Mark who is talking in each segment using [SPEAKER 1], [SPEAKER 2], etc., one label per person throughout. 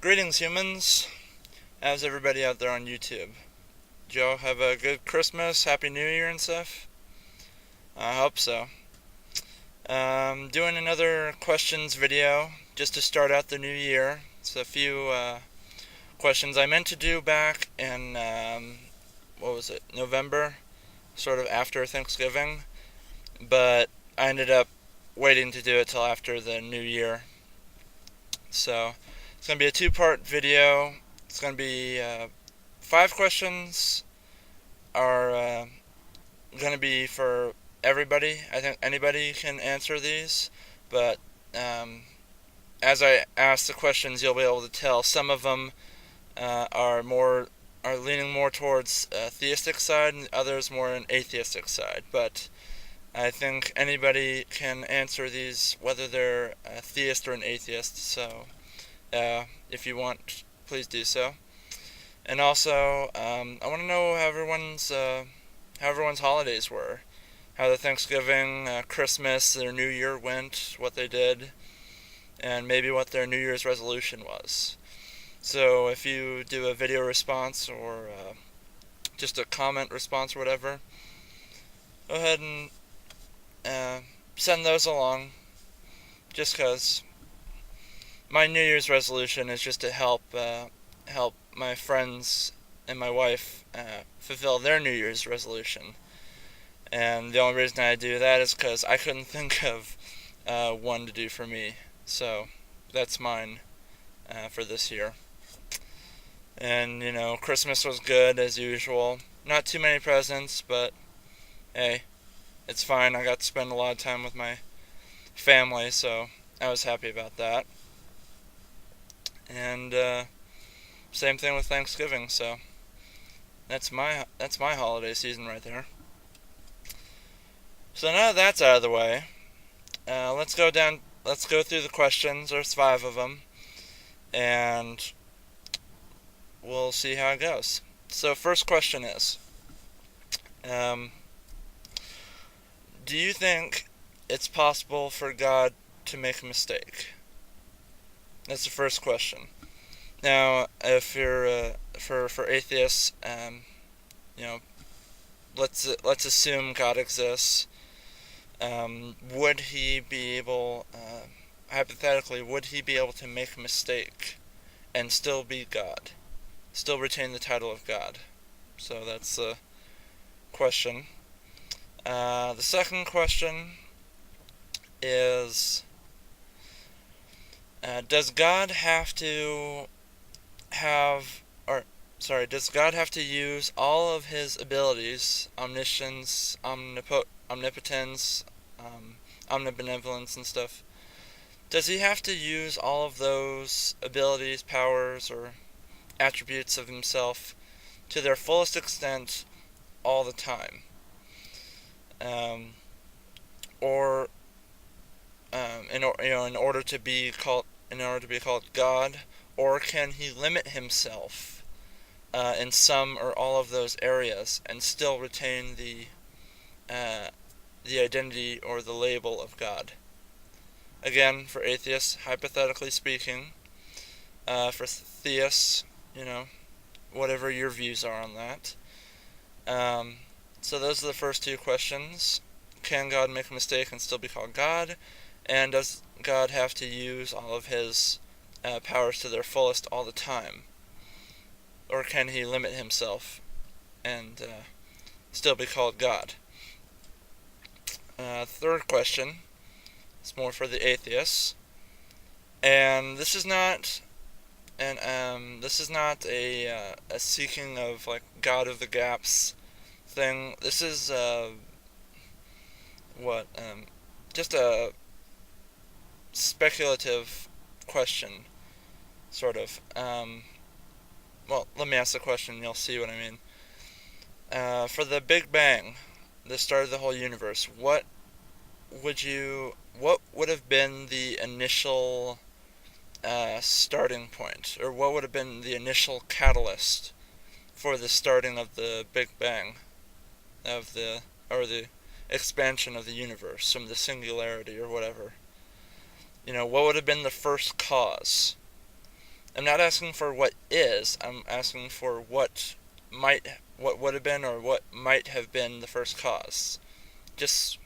[SPEAKER 1] Greetings, humans. How's everybody out there on YouTube? Did y'all have a good Christmas, Happy New Year and stuff? I hope so. Doing another questions video just to start out the new year. It's a few questions I meant to do back in, November, sort of after Thanksgiving, but I ended up waiting to do it till after the new year. So, it's going to be a two-part video. It's going to be 5 questions are going to be for everybody. I think anybody can answer these, but as I ask the questions, you'll be able to tell some of them are leaning more towards a theistic side, and others more an atheistic side. But I think anybody can answer these, whether they're a theist or an atheist. So, if you want, please do so. And also, I want to know how everyone's holidays were, how the Thanksgiving, Christmas, their New Year went, what they did, and maybe what their New Year's resolution was. So if you do a video response or just a comment response or whatever, go ahead and send those along, just because my New Year's resolution is just to help my friends and my wife fulfill their New Year's resolution. And the only reason I do that is because I couldn't think of one to do for me. So that's mine for this year. And, Christmas was good as usual. Not too many presents, but hey, it's fine. I got to spend a lot of time with my family, so I was happy about that. And same thing with Thanksgiving, so that's my holiday season right there. So now that's out of the way, let's go through the questions. There's 5 of them, and we'll see how it goes. So first question is, do you think it's possible for God to make a mistake? That's the first question. Now, if you're for atheists, let's assume God exists. Would he be able, hypothetically, would he be able to make a mistake and still be God, still retain the title of God? So that's the question. The second question is, does God have to use all of his abilities, omniscience, omnipotence, omnibenevolence and stuff? Does he have to use all of those abilities, powers, or attributes of himself to their fullest extent all the time? In order to be called God, or can he limit himself in some or all of those areas and still retain the identity or the label of God? Again, for atheists, hypothetically speaking. For theists, whatever your views are on that. So those are the first 2 questions. Can God make a mistake and still be called God? And does God have to use all of his powers to their fullest all the time? Or can he limit himself and still be called God? Third question is more for the atheists. And this is not a seeking of God of the gaps thing. This is just a speculative question, sort of. Well, let me ask the question and you'll see what I mean. For the Big Bang, the start of the whole universe, what would have been the initial starting point, or what would have been the initial catalyst for the starting of the Big Bang, or the expansion of the universe from the singularity or whatever? What would have been the first cause? I'm not asking for what is, I'm asking for what would have been or what might have been the first cause. Just,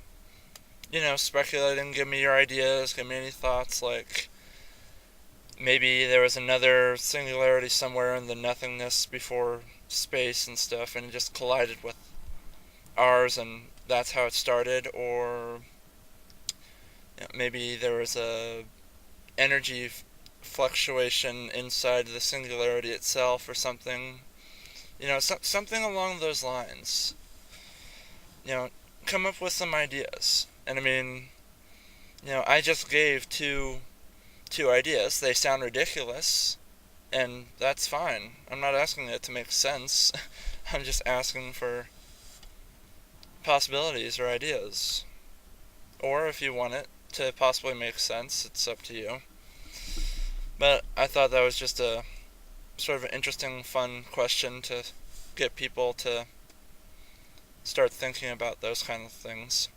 [SPEAKER 1] speculating, give me your ideas, give me any thoughts, like maybe there was another singularity somewhere in the nothingness before space and stuff, and it just collided with ours, and that's how it started, or maybe there was a energy fluctuation inside the singularity itself or something. Something along those lines. Come up with some ideas. And I mean, I just gave two ideas. They sound ridiculous, and that's fine. I'm not asking it to make sense. I'm just asking for possibilities or ideas. Or if you want it to possibly make sense, it's up to you. But I thought that was just a sort of an interesting, fun question to get people to start thinking about those kind of things.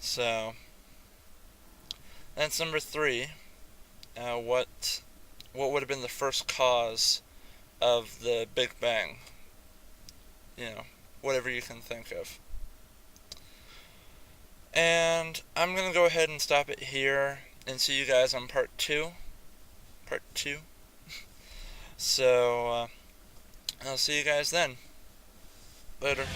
[SPEAKER 1] So, that's number 3. What would have been the first cause of the Big Bang? Whatever you can think of. And I'm going to go ahead and stop it here and see you guys on part 2. So, I'll see you guys then. Later.